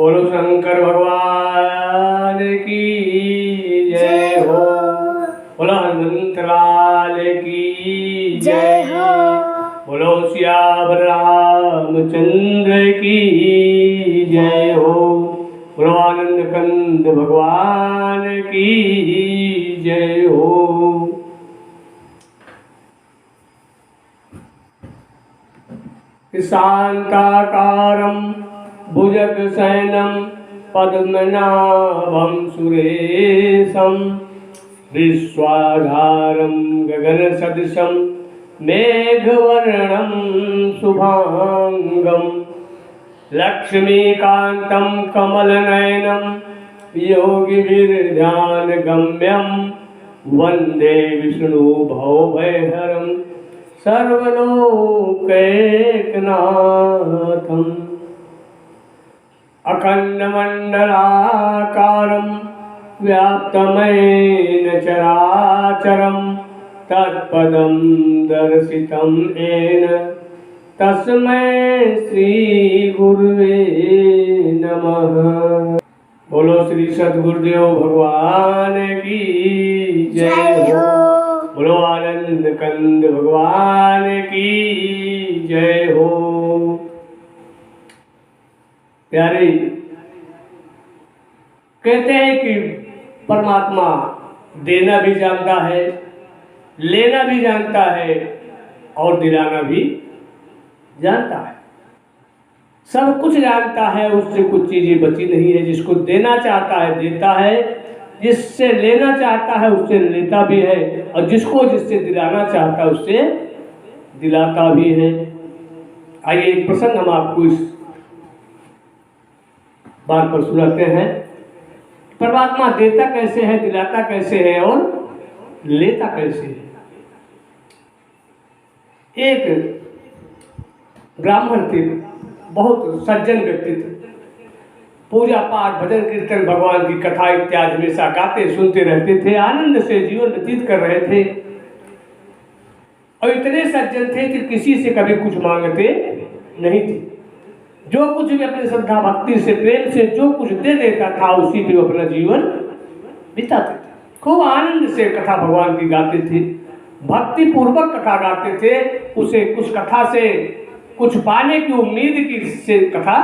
बोलो शंकर भगवान की जय हो। बोलो हनुमंत लाल की जय हो। बोलो सियावर रामचंद्र की जय हो। बोलो आनंद कंद भगवान की जय हो। शांताकारं भुजगशयनं पद्मनाभं सुरेशं विश्वाधारं गगनसदृशं मेघवर्णं शुभांगं लक्ष्मीकान्तं कमलनयनं योगिभिर्ध्यानगम्यं वन्दे विष्णु भवभयहरं सर्वलोकैकनाथम् अखण्डमण्डलाकारं व्याप्तमेन चराचरं तत्पदं दर्शितं येन तस्मै श्रीगुरुवे नमः। बोलो श्री सद्गुरुदेव भगवान की जय हो। बोलो आनंद कंद भगवान की जय हो। प्यारे, कहते हैं कि परमात्मा देना भी जानता है, लेना भी जानता है और दिलाना भी जानता है। सब कुछ जानता है, उससे कुछ चीजें बची नहीं है। जिसको देना चाहता है देता है, जिससे लेना चाहता है उससे लेता भी है, और जिससे दिलाना चाहता है उससे दिलाता भी है। आइए एक प्रसंग हम आपको इस बात पर सुनाते हैं। परमात्मा देता कैसे है, दिलाता कैसे है और लेता कैसे है। एक ब्राह्मण थे, बहुत सज्जन व्यक्ति थे। पूजा पाठ भजन कीर्तन भगवान की कथा इत्यादि हमेशा गाते सुनते रहते थे, आनंद से जीवन व्यतीत कर रहे थे। और इतने सज्जन थे कि किसी से कभी कुछ मांगते नहीं थे। जो कुछ भी अपनी श्रद्धा भक्ति से प्रेम से जो कुछ दे देता था उसी पे अपना जीवन बिताते थे। खूब आनंद से कथा भगवान की गाते थे, भक्ति पूर्वक कथा गाते थे। उसे कुछ कथा से कुछ पाने की उम्मीद की से कथा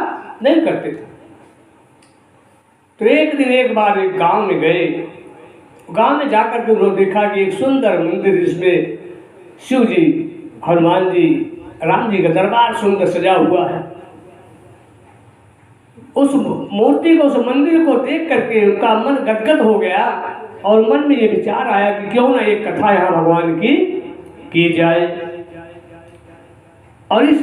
नहीं करते थे। तो एक दिन एक बार एक गांव में गए। गांव में जाकर के उन्होंने देखा कि एक सुंदर मंदिर जिसमें शिव जी, हनुमान जी, राम जी का दरबार सुंदर सजा हुआ है। उस मूर्ति को, उस मंदिर को देख करके उनका मन गदगद हो गया और मन में ये विचार आया कि क्यों ना एक कथा यहाँ भगवान की जाए। और इस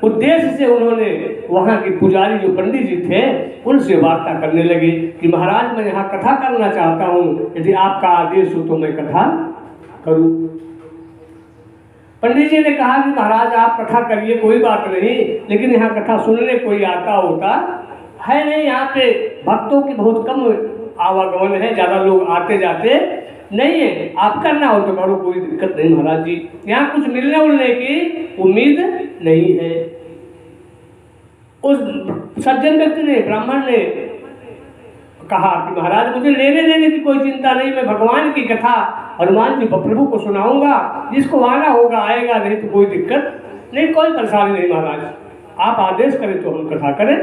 उद्देश्य से उन्होंने वहाँ के पुजारी जो पंडित जी थे उनसे वार्ता करने लगे कि महाराज, मैं यहाँ कथा करना चाहता हूँ, यदि आपका आदेश हो तो मैं कथा करूँ। पंडित जी ने कहा कि महाराज आप कथा करिए, कोई बात नहीं, लेकिन यहाँ कथा सुनने कोई आता होता है नहीं। यहाँ पे भक्तों की बहुत कम आवागमन है, ज़्यादा लोग आते जाते नहीं है। आप करना हो तो करो, कोई दिक्कत नहीं महाराज जी, यहाँ कुछ मिलने उलने की उम्मीद नहीं है। उस सज्जन व्यक्ति ने, ब्राह्मण ने कहा कि महाराज मुझे लेने देने की कोई चिंता नहीं, मैं भगवान की कथा हनुमान जी प्रभु को सुनाऊंगा, जिसको आना होगा आएगा, नहीं तो कोई दिक्कत नहीं, कोई परेशानी नहीं महाराज, आप आदेश करें तो हम कथा करें।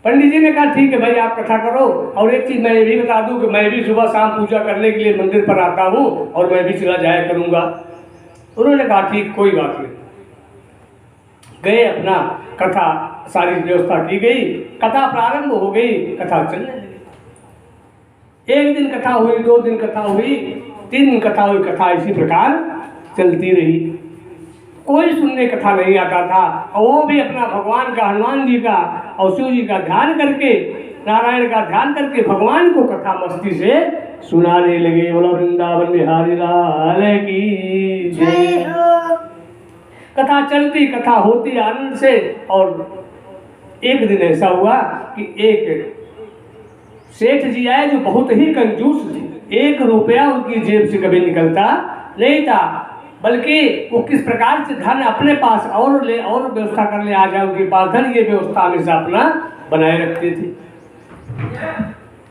पंडित जी ने कहा ठीक है भाई, आप कथा करो। और एक चीज मैं ये भी बता दूं कि मैं भी सुबह शाम पूजा करने के लिए मंदिर पर आता हूँ और मैं भी चला जाया करूँगा। उन्होंने कहा ठीक, कोई बात नहीं। गए, अपना कथा सारी व्यवस्था की गई, कथा प्रारंभ हो गई, कथा चलने लगी। एक दिन कथा हुई, 2 दिन कथा हुई, 3 दिन कथा हुई, कथा इसी प्रकार चलती रही। कोई सुनने कथा नहीं आता था। और वो भी अपना भगवान का, हनुमान जी का और शिव जी का ध्यान करके, नारायण का ध्यान करके भगवान को कथा मस्ती से सुनाने लगे। बोलो वृंदावन बिहारी लाल की जय हो। कथा चलती, कथा होती आनंद से। और एक दिन ऐसा हुआ कि एक सेठ जी आए जो बहुत ही कंजूस थे। 1 रुपया उनकी जेब से कभी निकलता नहीं था। बल्कि वो किस प्रकार से धन अपने पास और व्यवस्था कर ले आ जाए उनके पास धन, ये व्यवस्था हमेशा अपना बनाए रखते थे।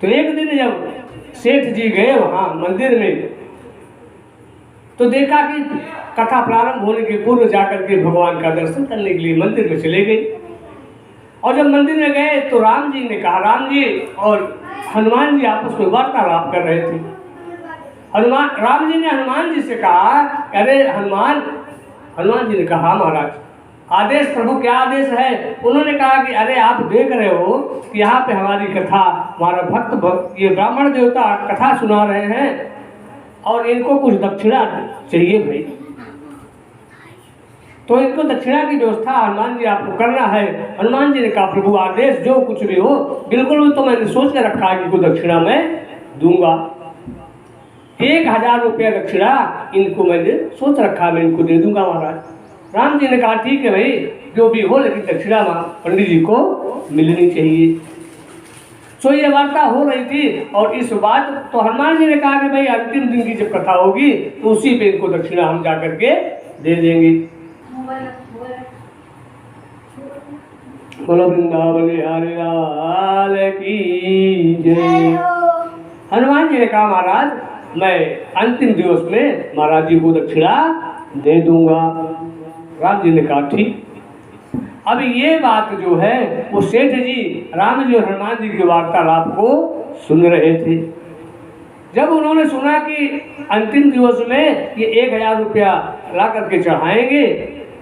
तो एक दिन जब सेठ जी गए वहाँ मंदिर में, तो देखा कि कथा प्रारंभ होने के पूर्व जाकर के भगवान का दर्शन करने के लिए मंदिर में चले गए। और जब मंदिर में गए तो राम जी ने कहा, राम जी और हनुमान जी आपस में वार्तालाप कर रहे थे। राम जी ने हनुमान जी से कहा, अरे हनुमान जी ने कहा, महाराज आदेश प्रभु, क्या आदेश है? उन्होंने कहा कि अरे आप देख रहे हो कि यहाँ पे हमारी कथा, हमारा भक्त ये ब्राह्मण देवता कथा सुना रहे हैं और इनको कुछ दक्षिणा चाहिए भाई, तो इनको दक्षिणा की व्यवस्था हनुमान जी आपको करना है। हनुमान जी ने कहा, प्रभु आदेश जो कुछ भी हो, बिल्कुल तो मैंने सोच के रखा है कि इनको दक्षिणा मैं दूंगा, 1000 रुपया दक्षिणा इनको मैंने सोच रखा, मैं इनको दे दूंगा महाराज। राम जी ने कहा ठीक है भाई, जो भी हो, लेकिन दक्षिणा पंडित जी को मिलनी चाहिए। तो ये वार्ता हो रही थी और इस बात तो हनुमान जी ने कहा कि भाई अंतिम दिन की जब कथा होगी तो उसी पे इनको दक्षिणा हम जा करके दे देंगे। बोलो वृंदावन बिहारी लाल की जय। हनुमान जी ने कहा, महाराज मैं अंतिम दिवस में महाराज जी को दक्षिणा दे दूंगा। राम जी ने कहा ठीक। अब ये बात जो है वो सेठ जी राम जी और हनुमान जी की वार्तालाप को सुन रहे थे। जब उन्होंने सुना कि अंतिम दिवस में ये 1000 रुपया ला करके चढ़ाएंगे,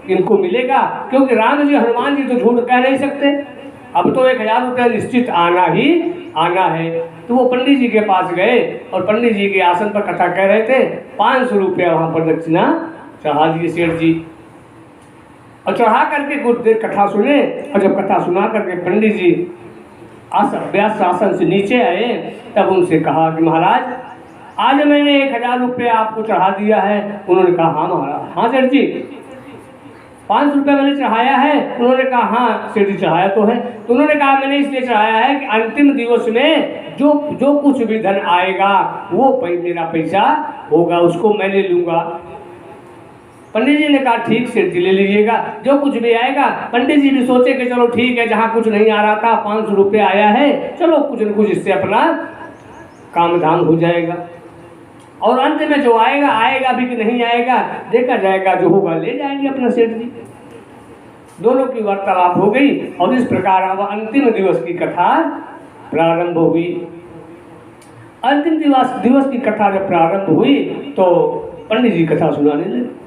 इनको मिलेगा, क्योंकि राम जी हनुमान जी तो झूठ कह नहीं सकते, अब तो 1000 रुपया निश्चित आना ही आना है। तो वो पंडित जी के पास गए और पंडित जी के आसन पर कथा कह रहे थे, 500 रुपया वहाँ पर दक्षिणा चढ़ा दिए सेठ जी। और चढ़ा करके कुछ देर कथा सुने, और जब कथा सुना करके पंडित जी व्यास आसन से नीचे आए, तब उनसे कहा कि महाराज आज मैंने 1000 रुपया आपको चढ़ा दिया है। उन्होंने कहा हाँ महाराज, हाँ सेठ जी 500 रुपया मैंने चढ़ाया है। उन्होंने कहा हाँ सेठ जी चढ़ाया तो है। तो उन्होंने कहा मैंने इसलिए चढ़ाया है कि अंतिम दिवस में जो कुछ भी धन आएगा वो मेरा पैसा होगा, उसको मैं ले लूँगा। पंडित जी ने कहा ठीक सेठ जी ले लीजिएगा, जो कुछ भी आएगा। पंडित जी भी सोचे कि चलो ठीक है, जहाँ कुछ नहीं आ रहा था 500 रुपया आया है, चलो कुछ न कुछ इससे अपना काम धाम हो जाएगा, और अंत में जो आएगा भी कि नहीं आएगा देखा जाएगा, जो होगा ले जाएंगे अपना सेठ जी। दोनों की वार्तालाप हो गई और इस प्रकार अब अंतिम दिवस की कथा प्रारंभ हुई। अंतिम दिवस की कथा जब प्रारंभ हुई तो पंडित जी कथा सुनाने लगे।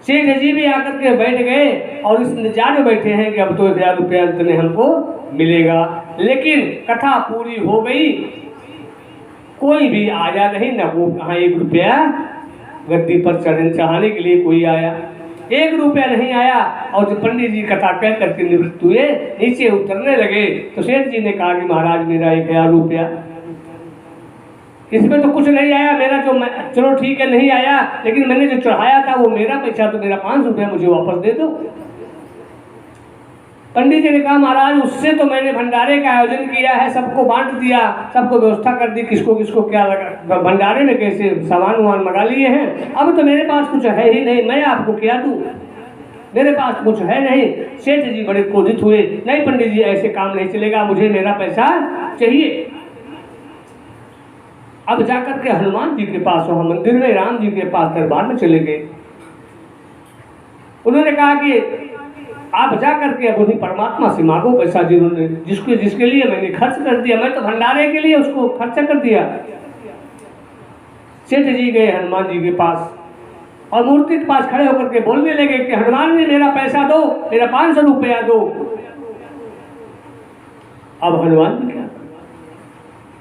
सेठ जी भी आकर के बैठ गए और इस इंतजार में बैठे हैं कि अब तो 1000 रुपया अंत में हमको मिलेगा। लेकिन कथा पूरी हो गई, कोई भी आया नहीं, ना वो कहाँ 1 रुपया गद्दी पर चढ़ाने के लिए कोई आया, 1 रुपया नहीं आया। और जब पंडित जी कथा कह करके निवृत्त हुए, नीचे उतरने लगे, तो सेठ जी ने कहा कि महाराज मेरा 1000 रुपया, इसमें तो कुछ नहीं आया, मेरा जो चलो ठीक है नहीं आया, लेकिन मैंने जो चढ़ाया था वो मेरा पैसा, तो मेरा 500 रुपया मुझे वापस दे दो। पंडित जी ने कहा महाराज उससे तो मैंने भंडारे का आयोजन किया है, सबको बांट दिया, सबको व्यवस्था कर दी, किसको किसको क्या लगा, भंडारे में कैसे सामान वामान मंगा लिए हैं, अब तो मेरे पास कुछ है ही नहीं, मैं आपको क्या दूँ, मेरे पास कुछ है नहीं। सेठ जी बड़े क्रोधित हुए, नहीं पंडित जी ऐसे काम नहीं चलेगा, मुझे मेरा पैसा चाहिए। अब जाकर के हनुमान जी के पास वहाँ मंदिर में राम जी के पास दरबार में चले गए। उन्होंने कहा कि आप जाकर के अब उन्हीं परमात्मा से मांगो पैसा, जिन्होंने जिसके लिए मैंने खर्च कर दिया, मैं तो भंडारे के लिए उसको खर्चा कर दिया। सेठ जी गए हनुमान जी के पास और मूर्ति के पास खड़े होकर के बोलने लगे कि हनुमान जी मेरा पैसा दो, मेरा 500 रुपया दो। अब हनुमान जी क्या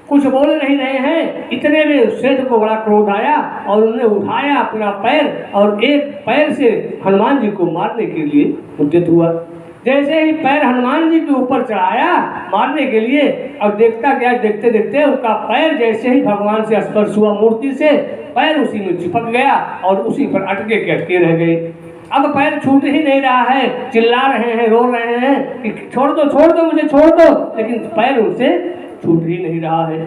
कुछ बोल नहीं रहे हैं, इतने में सेठ को बड़ा क्रोध आया और उन्होंने उठाया अपना पैर और एक पैर से हनुमान जी को मारने के लिए उद्यत हुआ। जैसे ही पैर हनुमान जी के ऊपर चढ़ाया मारने के लिए, अब देखता गया, देखते देखते उसका पैर जैसे ही भगवान से स्पर्श हुआ मूर्ति से, पैर उसी में चिपक गया और उसी पर अटके के अटके रह गए। अब पैर छूट ही नहीं रहा है, चिल्ला रहे हैं, रो रहे हैं कि छोड़ दो मुझे छोड़ दो, लेकिन पैर उनसे छूट ही नहीं रहा है।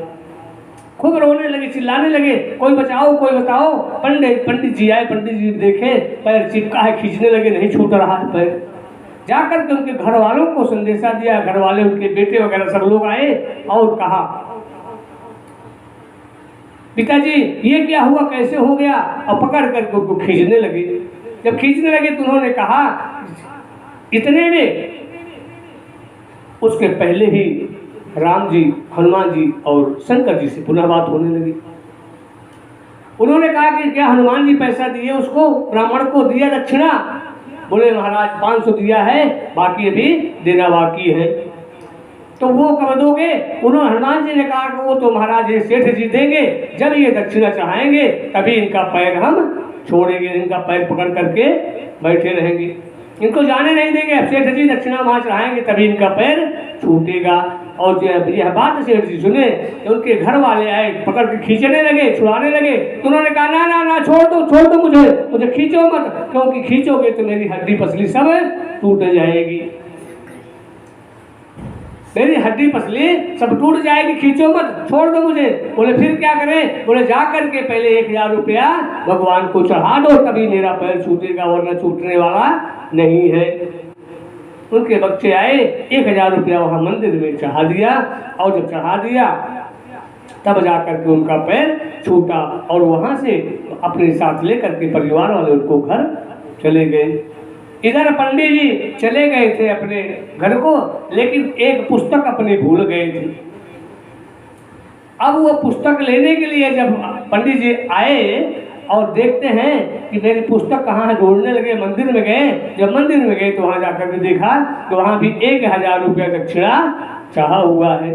खूब रोने लगे, चिल्लाने लगे, कोई बचाओ कोई बताओ। पंडित जी आए, पंडित जी देखे पैर चिपका है, खींचने लगे, नहीं छूट रहा है पैर। जाकर के उनके घर वालों को संदेशा दिया, घर वाले उनके बेटे वगैरह सब लोग आए और कहा पिताजी ये क्या हुआ, कैसे हो गया, और पकड़ करके उनको खींचने लगे। जब खींचने लगे तो उन्होंने कहा, इतने में उसके पहले ही राम जी, हनुमान जी और शंकर जी से पुनः बात होने लगी। उन्होंने कहा कि क्या हनुमान जी पैसा दिए उसको, ब्राह्मण को दिया दक्षिणा? बोले महाराज 500 दिया है, बाकी अभी देना बाकी है। तो वो कब दोगे? उन्होंने, हनुमान जी ने कहा कि वो तो महाराज ये सेठ जी देंगे, जब ये दक्षिणा चढ़ाएंगे तभी इनका पैर हम छोड़ेंगे, इनका पैर पकड़ करके बैठे रहेंगे, इनको जाने नहीं देंगे। अब सेठ जी दक्षिणा वहाँ चढ़ाएंगे तभी इनका पैर छूटेगा। और जब यह बात सेठ जी सुने तो उनके घर वाले आए, पकड़ के खींचने लगे, छुड़ाने लगे। तो उन्होंने कहा ना ना ना, छोड़ दो मुझे खींचो मत, क्योंकि खींचोगे तो मेरी हड्डी पसली सब टूट जाएगी, मेरी हड्डी पसली सब टूट जाएगी, खींचो मत, छोड़ दो मुझे। बोले फिर क्या करें? बोले जा करके पहले 1000 रुपया भगवान को चढ़ा दो, तभी मेरा पैर छूटेगा, वरना छूटने वाला नहीं है। उनके बच्चे आए, 1000 रुपया वहाँ मंदिर में चढ़ा दिया, और जब चढ़ा दिया तब जाकर के उनका पैर छूटा, और वहाँ से अपने साथ लेकर के परिवार वाले उनको घर चले गए। इधर पंडित जी चले गए थे अपने घर को, लेकिन एक पुस्तक अपनी भूल गए थे। अब वो पुस्तक लेने के लिए जब पंडित जी आए और देखते हैं कि मेरी पुस्तक कहाँ है, ढूंढने लगे, मंदिर में गए। जब मंदिर में गए तो वहाँ जाकर के देखा तो वहाँ भी 1000 रुपया दक्षिणा चाहा हुआ है।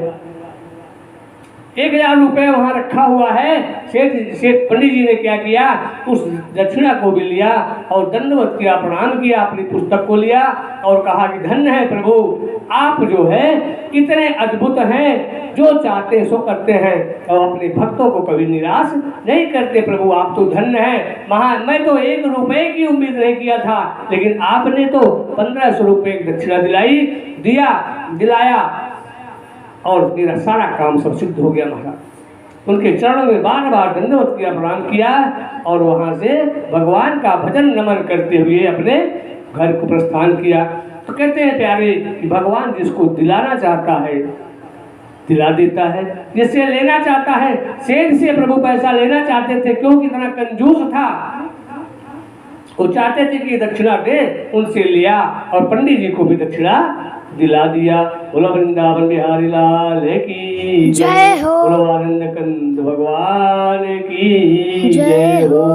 1000 रुपये वहाँ रखा हुआ है। सेठ पंडित जी ने क्या किया, उस दक्षिणा को भी लिया और दंडवत किया, प्रणाम किया, अपनी पुस्तक को लिया और कहा कि धन्य है प्रभु, आप जो है कितने अद्भुत हैं, जो चाहते सो करते हैं और अपने भक्तों को कभी निराश नहीं करते। प्रभु आप तो धन्य हैं, महान। मैं तो 1 रुपये की उम्मीद नहीं किया था, लेकिन आपने तो 1500 रुपये दक्षिणा दिलाया और मेरा सारा काम सब सिद्ध हो गया महाराज। उनके चरणों में बार बार दंडवत किया, प्रणाम किया और वहाँ से भगवान का भजन नमन करते हुए अपने घर को प्रस्थान किया। तो कहते हैं प्यारे कि भगवान जिसको दिलाना चाहता है दिला देता है, जिससे लेना चाहता है। सेठ से प्रभु पैसा लेना चाहते थे, क्यों कितना कंजूस था, वो चाहते थे कि दक्षिणा दे, उनसे लिया और पंडित जी को भी दक्षिणा दिला दिया। बोलो वृंदावन बिहारी लाल की जय हो, बोलो आनंद कंद भगवान की जय हो,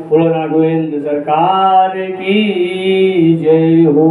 बोलो राघवेंद्र सरकार की जय हो।